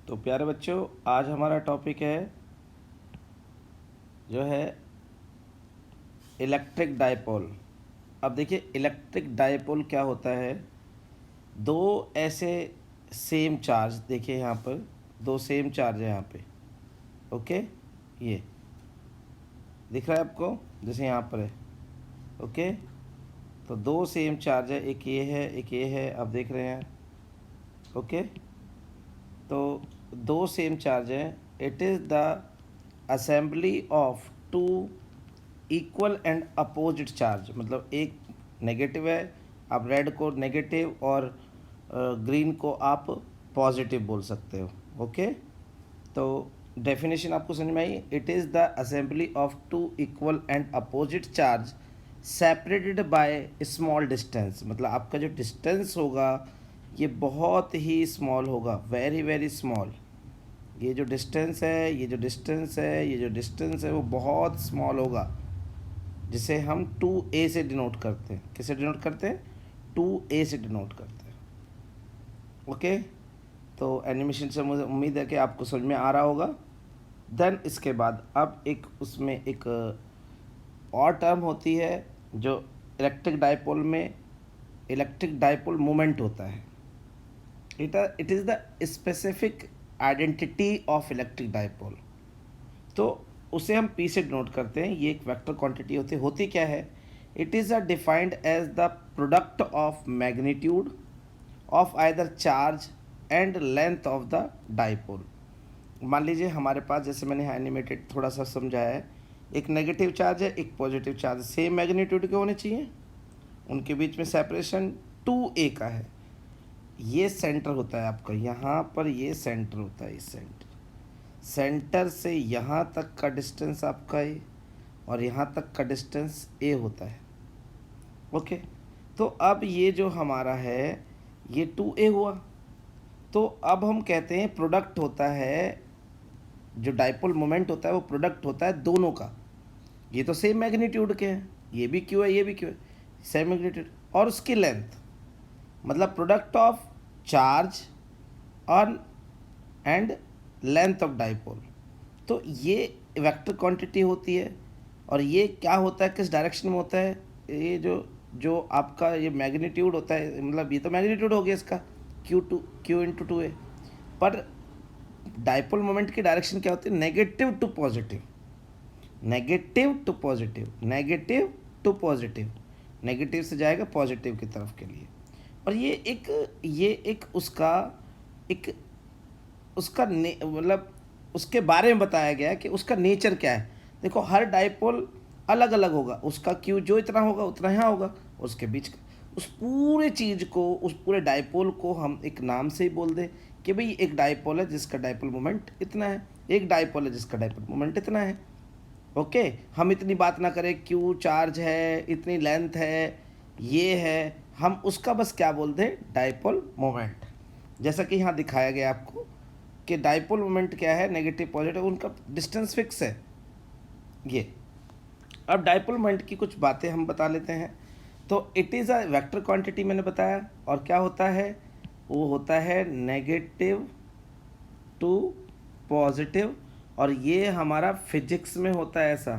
तो प्यारे बच्चों, आज हमारा टॉपिक है जो है इलेक्ट्रिक डायपोल। अब देखिए इलेक्ट्रिक डायपोल क्या होता है। दो ऐसे सेम चार्ज, देखिए यहाँ पर दो सेम चार्ज है यहाँ पे। ओके, ये दिख रहा है आपको, जैसे यहाँ पर है। ओके, तो दो सेम चार्ज है, एक ये है एक ये है, आप देख रहे हैं। ओके, तो दो सेम चार्ज हैं। It is the assembly of two equal and opposite charge. मतलब एक नेगेटिव है, आप रेड को नेगेटिव और ग्रीन को आप पॉजिटिव बोल सकते हो। ओके, तो डेफिनेशन आपको समझ में आई। It is the assembly of two equal and opposite charge separated by small distance. मतलब आपका जो डिस्टेंस होगा ये बहुत ही स्मॉल होगा, वेरी वेरी स्मॉल। ये जो डिस्टेंस है, ये जो डिस्टेंस है, ये जो डिस्टेंस है वो बहुत स्मॉल होगा, जिसे हम 2a से डिनोट करते हैं। किसे डिनोट करते हैं? 2a से डिनोट करते हैं। ओके, तो एनिमेशन से मुझे उम्मीद है कि आपको समझ में आ रहा होगा। देन इसके बाद अब एक उसमें एक और टर्म होती है जो इलेक्ट्रिक डायपोल में इलेक्ट्रिक डायपोल मोमेंट होता है। It is the specific identity of electric dipole. तो उसे हम पी से डिनोट करते हैं। ये एक वेक्टर क्वांटिटी होती क्या है? It is defined as the product of magnitude of either charge and length of the dipole. मान लीजिए हमारे पास, जैसे मैंने एनिमेटेड थोड़ा सा समझाया है, एक नेगेटिव चार्ज है, एक पॉजिटिव चार्ज, सेम मैग्नीट्यूड के होने चाहिए, उनके बीच में सेपरेशन 2a का है। ये सेंटर होता है आपका, यहाँ पर ये सेंटर होता है। ये सेंटर से यहाँ तक का डिस्टेंस आपका ए और यहाँ तक का डिस्टेंस ए होता है। ओके, तो अब ये जो हमारा है ये 2a हुआ। तो अब हम कहते हैं प्रोडक्ट होता है, जो डायपोल मोमेंट होता है वो प्रोडक्ट होता है दोनों का। ये तो सेम मैग्नीट्यूड के हैं, ये भी क्यू है ये भी क्यू है, सेम मैग्नीट्यूड, और उसकी लेंथ, मतलब product of charge on and length of dipole. तो ये वेक्टर क्वांटिटी होती है। और ये क्या होता है, किस डायरेक्शन में होता है? ये जो आपका ये मैग्नीट्यूड होता है, मतलब ये तो मैग्नीट्यूड हो गया इसका, Q इंटू 2a। पर डायपोल मोमेंट की डायरेक्शन क्या होती है? Negative to positive, negative to positive, negative to positive, negative से जाएगा पॉजिटिव की तरफ के लिए। और ये एक उसका मतलब उसके बारे में बताया गया है कि उसका नेचर क्या है। देखो, हर डायपोल अलग अलग होगा, उसका क्यू जो इतना होगा उतना यहाँ होगा, उसके बीच का उस पूरे चीज़ को, उस पूरे डायपोल को हम एक नाम से ही बोल दें कि भाई एक डायपोल है जिसका डायपोल मोमेंट इतना है, एक डायपोल है जिसका डायपोल मोमेंट इतना है। ओके, हम इतनी बात ना करें क्यू चार्ज है, इतनी लेंथ है, ये है, हम उसका बस क्या बोल दें? Dipole moment. जैसा कि यहाँ दिखाया गया आपको कि डायपोल मोमेंट क्या है, नेगेटिव पॉजिटिव, उनका डिस्टेंस फिक्स है ये। अब डायपोल मोमेंट की कुछ बातें हम बता लेते हैं। तो it is a vector quantity मैंने बताया, और क्या होता है? वो होता है नेगेटिव टू पॉजिटिव। और ये हमारा फिजिक्स में होता है, ऐसा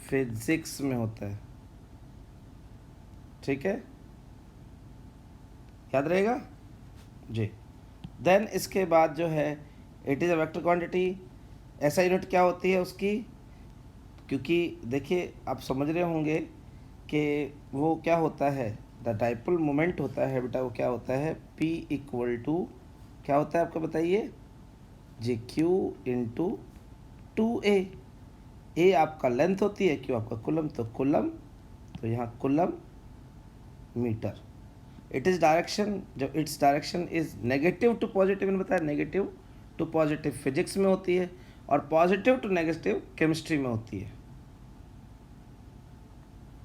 फिजिक्स में होता है, ठीक है, याद रहेगा जी। देन इसके बाद जो है it is a vector quantity. ऐसा यूनिट क्या होती है उसकी? क्योंकि देखिए आप समझ रहे होंगे कि वो क्या होता है, द डायपोल मोमेंट होता है बेटा, वो क्या होता है? P इक्वल टू क्या होता है आपका बताइए जी? Q into 2a। a आपका लेंथ होती है, Q आपका कुलम, तो कुलम, तो यहाँ coulomb metre. It is direction, जब it's direction is negative to positive, मैंने बताया नेगेटिव टू पॉजिटिव फिजिक्स में होती है, और पॉजिटिव टू नेगेटिव केमिस्ट्री में होती है।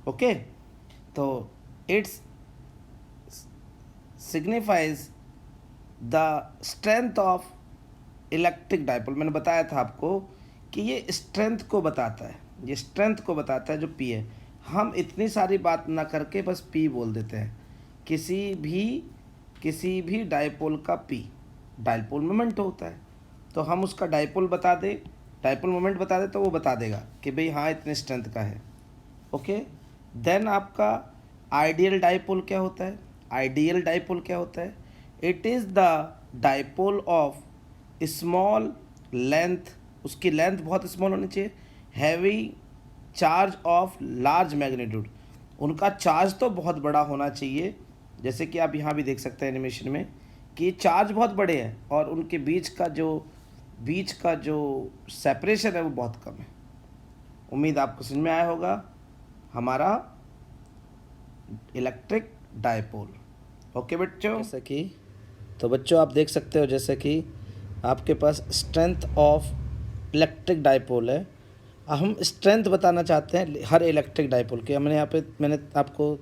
ओके, तो it's signifies the strength of electric dipole. मैंने बताया था आपको कि ये स्ट्रेंथ को बताता है, ये स्ट्रेंथ को बताता है जो P है। हम इतनी सारी बात ना करके बस P बोल देते हैं, किसी भी डायपोल का P। डायपोल मोमेंट होता है। तो हम उसका डायपोल बता दें, डायपोल मोमेंट बता दें, तो वो बता देगा कि भाई हाँ इतने स्ट्रेंथ का है। ओके, देन आपका आइडियल डायपोल क्या होता है? आइडियल डायपोल क्या होता है? It is the dipole of small length, उसकी लेंथ बहुत स्मॉल होनी चाहिए, heavy charge of large magnitude, उनका चार्ज तो बहुत बड़ा होना चाहिए, जैसे कि आप यहाँ भी देख सकते हैं एनिमेशन में कि चार्ज बहुत बड़े हैं और उनके बीच का जो सेपरेशन है वो बहुत कम है। उम्मीद आपको समझ में आया होगा हमारा इलेक्ट्रिक डायपोल। ओके बच्चों, जैसे कि तो बच्चों आप देख सकते हो जैसे कि आपके पास स्ट्रेंथ ऑफ इलेक्ट्रिक डायपोल है। हम स्ट्रेंथ बताना चाहते हैं हर इलेक्ट्रिक डायपोल के। मैंने आपको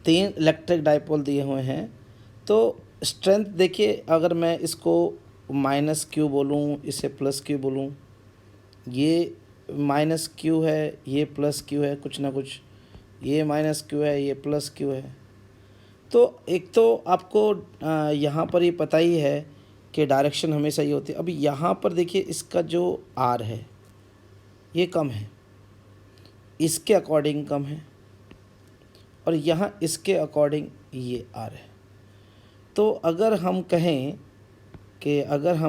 3 इलेक्ट्रिक डायपोल दिए हुए हैं। तो स्ट्रेंथ देखिए, अगर मैं इसको माइनस क्यू बोलूँ, इसे प्लस क्यू बोलूँ, ये माइनस क्यू है, ये प्लस क्यू है, कुछ ना कुछ, ये माइनस क्यू है, ये प्लस क्यू है। तो एक तो आपको यहाँ पर ये पता ही है कि डायरेक्शन हमेशा ये होती है। अभी यहाँ पर देखिए इसका जो आर है ये कम है, इसके अकॉर्डिंग कम है, और यहाँ इसके अकॉर्डिंग ये आर है। तो अगर हम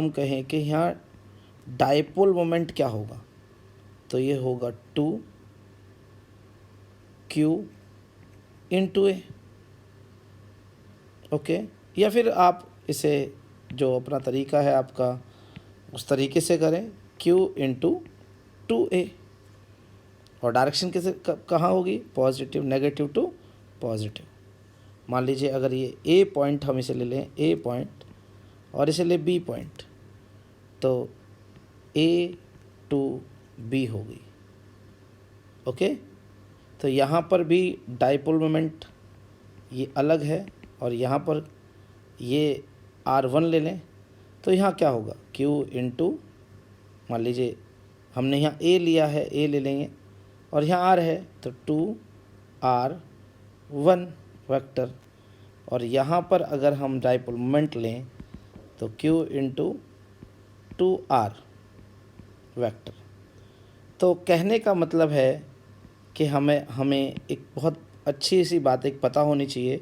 कहें कि यहाँ डायपोल मोमेंट क्या होगा, तो ये होगा 2q इंटू ए। ओके, या फिर आप इसे जो अपना तरीका है आपका उस तरीके से करें, q इंटू 2a। और डायरेक्शन कैसे कहाँ होगी? Positive, negative to positive. मान लीजिए अगर ये ए पॉइंट हम इसे ले लें, ए पॉइंट, और इसे ले बी पॉइंट, तो ए टू बी होगी। ओके, तो यहाँ पर भी डायपोल मोमेंट ये अलग है, और यहाँ पर ये R1 ले लें, तो यहाँ क्या होगा? Q इंटू, मान लीजिए हमने यहाँ A लिया है, A ले लेंगे, और यहाँ R है तो 2R1 वेक्टर, और यहाँ पर अगर हम डायपोल मोमेंट लें तो Q इंटू 2R वेक्टर। तो कहने का मतलब है कि हमें एक बहुत अच्छी सी बात एक पता होनी चाहिए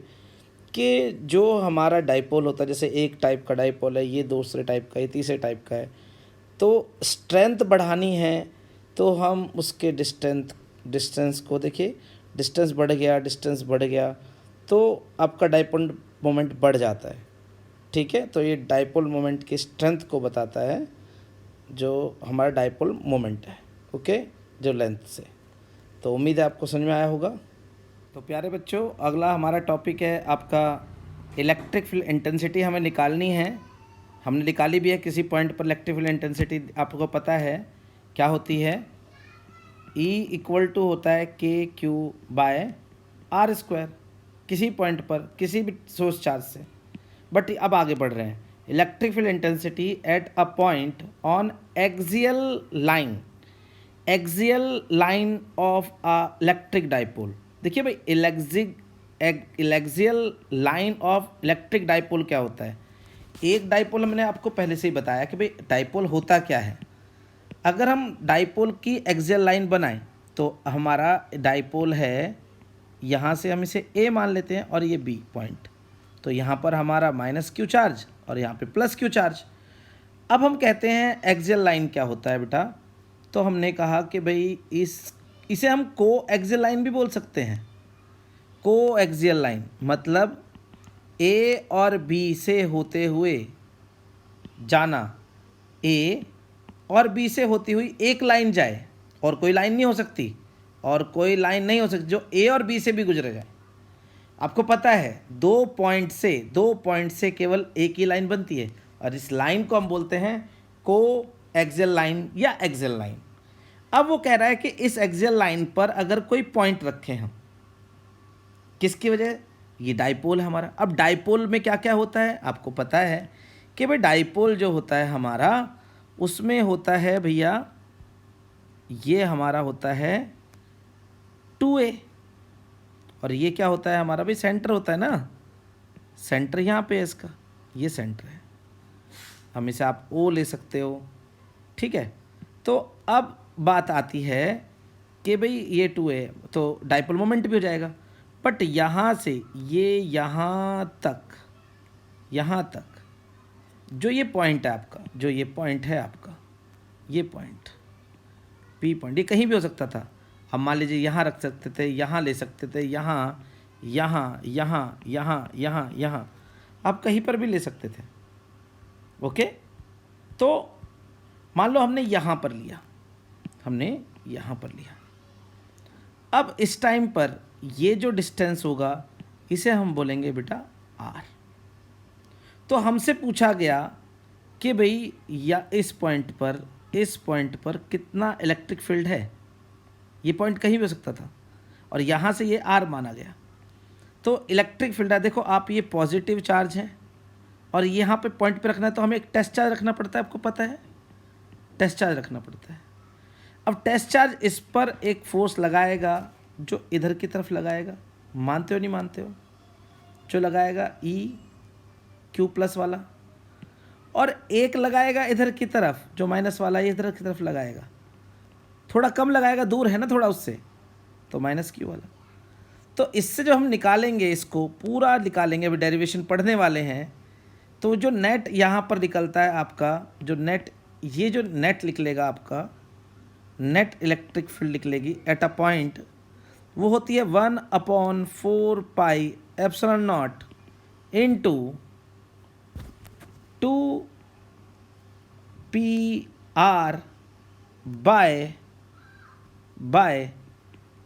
कि जो हमारा डायपोल होता है, जैसे एक टाइप का डायपोल है, ये दूसरे टाइप का, ये तीसरे टाइप का है, तो स्ट्रेंथ बढ़ानी है तो हम उसके डिस्टेंस को देखिए, डिस्टेंस बढ़ गया तो आपका डायपोल मोमेंट बढ़ जाता है। ठीक है, तो ये डायपोल मोमेंट की स्ट्रेंथ को बताता है जो हमारा डायपोल मोमेंट है। ओके, जो लेंथ से। तो उम्मीद है आपको समझ में आया होगा। तो प्यारे बच्चों, अगला हमारा टॉपिक है आपका इलेक्ट्रिक फील्ड इंटेंसिटी। हमें निकालनी है, हमने निकाली भी है किसी पॉइंट पर। इलेक्ट्रिक फील्ड इंटेंसिटी आपको पता है क्या होती है? E इक्वल टू होता है KQ/R², किसी पॉइंट पर किसी भी सोर्स चार्ज से। बट अब आगे बढ़ रहे हैं। Electric field intensity at a point on axial line of a electric dipole. देखिए भाई, इलेक्सियल लाइन ऑफ इलेक्ट्रिक डायपोल क्या होता है? एक डायपोल हमने आपको पहले से ही बताया कि भाई डायपोल होता क्या है। अगर हम डायपोल की एक्सियल लाइन बनाएं तो हमारा डायपोल है, यहाँ से हम इसे ए मान लेते हैं और ये बी पॉइंट, तो यहाँ पर हमारा -q चार्ज और यहाँ पे +q चार्ज। अब हम कहते हैं एक्सियल लाइन क्या होता है बेटा? तो हमने कहा कि भाई इसे हम को एक्सियल लाइन भी बोल सकते हैं। को एक्सियल लाइन मतलब ए और बी से होते हुए जाना, ए और बी से होती हुई एक लाइन जाए, और कोई लाइन नहीं हो सकती, जो ए और बी से भी गुजरे जाए। आपको पता है दो पॉइंट से केवल एक ही लाइन बनती है, और इस लाइन को हम बोलते हैं को एक्सियल लाइन या एक्सियल लाइन। अब वो कह रहा है कि इस एक्सियल लाइन पर अगर कोई पॉइंट रखें हम, किसकी वजह? ये डायपोल है हमारा। अब डायपोल में क्या क्या होता है आपको पता है कि भाई डायपोल जो होता है हमारा, उसमें होता है भैया, ये हमारा होता है 2a, और ये क्या होता है हमारा भाई? सेंटर होता है ना, सेंटर यहाँ पे है इसका, ये सेंटर है। हम इसे आप ओ ले सकते हो, ठीक है। तो अब बात आती है कि भाई ये 2 है तो डाइपोल मोमेंट भी हो जाएगा, बट यहाँ से ये यहाँ तक जो ये पॉइंट है आपका, जो ये पॉइंट है आपका, ये पॉइंट पी पॉइंट, ये कहीं भी हो सकता था। अब मान लीजिए यहाँ रख सकते थे, यहाँ ले सकते थे, यहाँ यहाँ यहाँ यहाँ यहाँ यहाँ, आप कहीं पर भी ले सकते थे। ओके, तो मान लो हमने यहाँ पर लिया, हमने यहाँ पर लिया। अब इस टाइम पर ये जो डिस्टेंस होगा इसे हम बोलेंगे बेटा आर। तो हमसे पूछा गया कि भाई या इस पॉइंट पर कितना इलेक्ट्रिक फील्ड है। ये पॉइंट कहीं भी हो सकता था और यहाँ से ये आर माना गया। तो इलेक्ट्रिक फील्ड है, देखो आप, ये पॉजिटिव चार्ज है और यहाँ पे पॉइंट पे रखना है तो हमें एक टेस्ट चार्ज रखना पड़ता है, आपको पता है, टेस्ट चार्ज रखना पड़ता है। अब टेस्ट चार्ज इस पर एक फोर्स लगाएगा जो इधर की तरफ लगाएगा, मानते हो नहीं मानते हो, जो लगाएगा ई क्यू प्लस वाला, और एक लगाएगा इधर की तरफ जो माइनस वाला ये इधर की तरफ लगाएगा, थोड़ा कम लगाएगा, दूर है ना थोड़ा उससे, तो माइनस क्यू वाला। तो इससे जो हम निकालेंगे, इसको पूरा निकालेंगे, अभी डेरिवेशन पढ़ने वाले हैं, तो जो नेट यहाँ पर निकलता है आपका, जो नेट, ये जो नेट निकलेगा आपका, नेट इलेक्ट्रिक फील्ड निकलेगी एट अ पॉइंट, वो होती है 1/4 pi epsilon naught into 2 pr by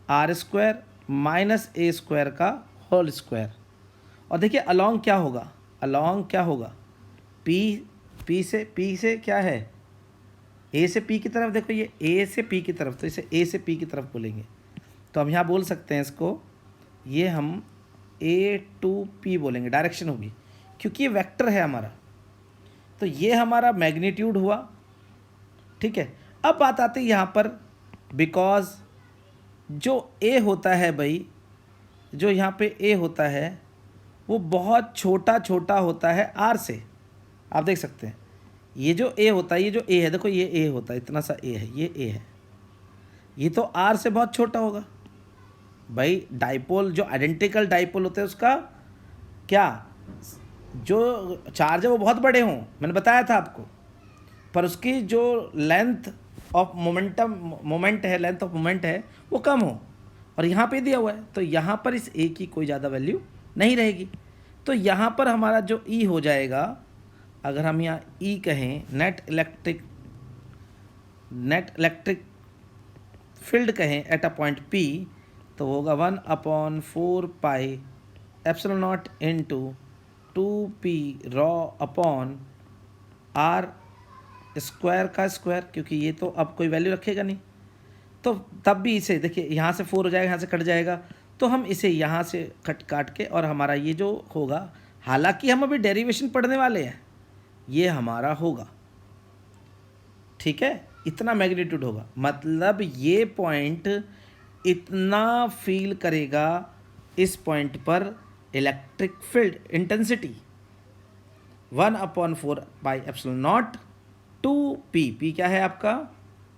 R square minus A square का होल स्क्वायर। और देखिए अलॉन्ग क्या होगा, अलॉन्ग क्या होगा, पी से क्या है, ए से पी की तरफ, देखो ये ए से पी की तरफ, तो इसे ए से पी की तरफ बोलेंगे। तो हम यहाँ बोल सकते हैं इसको, ये हम ए टू पी बोलेंगे, डायरेक्शन होगी, क्योंकि ये वेक्टर है हमारा। तो ये हमारा मैग्नीट्यूड हुआ, ठीक है। अब बात आती है यहाँ पर, बिकॉज जो ए होता है भाई, जो यहाँ पे ए होता है वो बहुत छोटा छोटा होता है आर से, आप देख सकते हैं। ये जो ए होता है, ये जो ए है, देखो ये ए होता है, इतना सा ए है, ये ए है, ये तो आर से बहुत छोटा होगा भाई। डाइपोल, जो आइडेंटिकल डाइपोल होते हैं उसका क्या, जो चार्ज है वो बहुत बड़े हों, मैंने बताया था आपको, पर उसकी जो लेंथ ऑफ मोमेंट है, लेंथ ऑफ मोमेंट है वो कम हो, और यहाँ पे दिया हुआ है, तो यहाँ पर इस ए की कोई ज़्यादा वैल्यू नहीं रहेगी। तो यहाँ पर हमारा जो ई हो जाएगा, अगर हम यहाँ ई कहें, नेट इलेक्ट्रिक फील्ड कहें एट अ पॉइंट पी, तो होगा 1/4 pi epsilon naught into 2p rho upon R square का स्क्वायर, क्योंकि ये तो अब कोई वैल्यू रखेगा नहीं, तो तब भी इसे देखिए यहाँ से 4 हो जाएगा, यहाँ से कट जाएगा, तो हम इसे यहाँ से काट के, और हमारा ये जो होगा, हालांकि हम अभी डेरिवेशन पढ़ने वाले हैं, ये हमारा होगा, ठीक है, इतना मैग्नीट्यूड होगा, मतलब ये पॉइंट इतना फील करेगा इस पॉइंट पर electric field intensity 1/4 pi epsilon naught 2p, p क्या है आपका,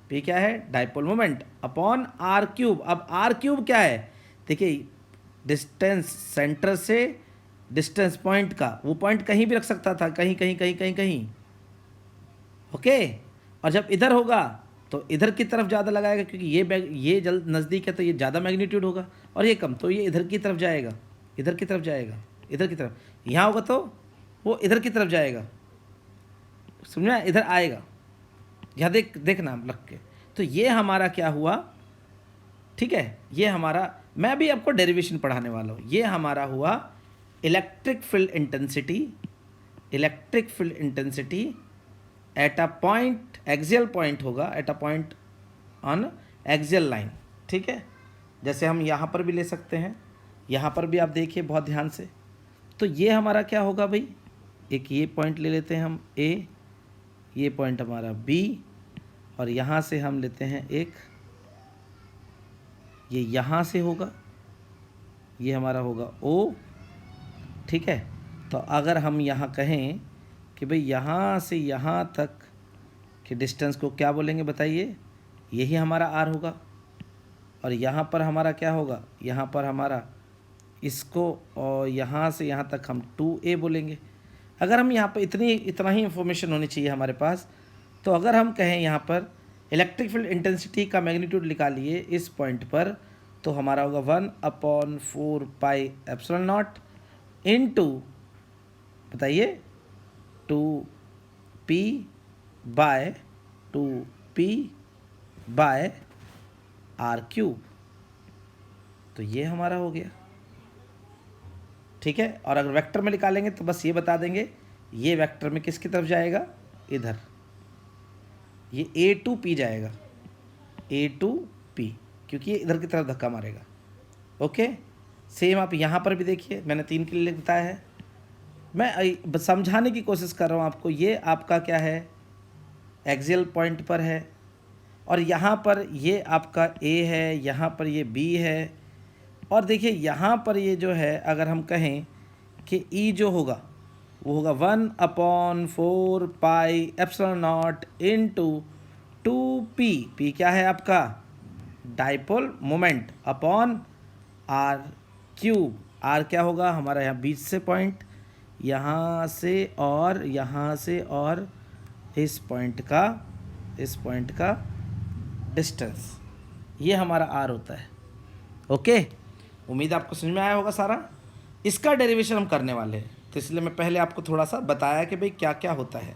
p क्या है, dipole moment, upon R cube. अब आर क्यूब क्या है, देखिए डिस्टेंस सेंटर से डिस्टेंस पॉइंट का, वो पॉइंट कहीं भी रख सकता था, कहीं कहीं कहीं कहीं कहीं, ओके। और जब इधर होगा तो इधर की तरफ ज़्यादा लगाएगा, क्योंकि ये जल्द नज़दीक है तो ये ज़्यादा मैग्नीट्यूड होगा, और ये कम, तो ये इधर की तरफ जाएगा, इधर की तरफ जाएगा, इधर की तरफ, यहाँ होगा तो वो इधर की तरफ जाएगा, समझा, इधर आएगा, यहाँ देखना लग के। तो ये हमारा क्या हुआ, ठीक है, ये हमारा, मैं अभी आपको डेरिवेशन पढ़ाने वाला हूँ, ये हमारा हुआ electric field intensity at a point, axial point होगा, at a point on axial line, ठीक है। जैसे हम यहाँ पर भी ले सकते हैं, यहाँ पर भी आप देखिए बहुत ध्यान से। तो ये हमारा क्या होगा भाई, एक ये पॉइंट ले लेते हैं हम ए, ये पॉइंट हमारा बी, और यहाँ से हम लेते हैं एक, ये यहाँ से होगा, ये हमारा होगा ओ, ठीक है। तो अगर हम यहाँ कहें कि भाई यहाँ से यहाँ तक के डिस्टेंस को क्या बोलेंगे बताइए, यही हमारा आर होगा। और यहाँ पर हमारा क्या होगा, यहाँ पर हमारा इसको, और यहाँ से यहाँ तक हम 2a बोलेंगे। अगर हम यहाँ पर इतना ही इंफॉर्मेशन होनी चाहिए हमारे पास। तो अगर हम कहें यहाँ पर इलेक्ट्रिक फील्ड इंटेंसिटी का मैग्नीट्यूड निकालिए इस पॉइंट पर, तो हमारा होगा 1/4 पाई एप्सिलॉन नॉट इनटू, बताइए, 2p बाय आर क्यूब। तो ये हमारा हो गया, ठीक है। और अगर वेक्टर में निकालेंगे तो बस ये बता देंगे ये वेक्टर में किसकी तरफ जाएगा, इधर, ये A2P जाएगा, A2P, क्योंकि ये इधर की तरफ धक्का मारेगा। ओके, सेम आप यहाँ पर भी देखिए, मैंने 3 के लिए बताया है। मैं समझाने की कोशिश कर रहा हूँ आपको। ये आपका क्या है, एक्सियल पॉइंट पर है, और यहाँ पर ये आपका A है, यहाँ पर ये B है, और देखिए यहाँ पर ये जो है, अगर हम कहें कि E जो होगा वो होगा 1/4 pi epsilon naught into 2p। p क्या है आपका, dipole moment, upon R cube. R क्या होगा हमारा, यहाँ बीच से पॉइंट, यहाँ से और यहाँ से और इस पॉइंट का डिस्टेंस, ये हमारा आर होता है। ओके, उम्मीद आपको समझ में आया होगा सारा। इसका डेरिवेशन हम करने वाले हैं, तो इसलिए मैं पहले आपको थोड़ा सा बताया कि भाई क्या क्या होता है।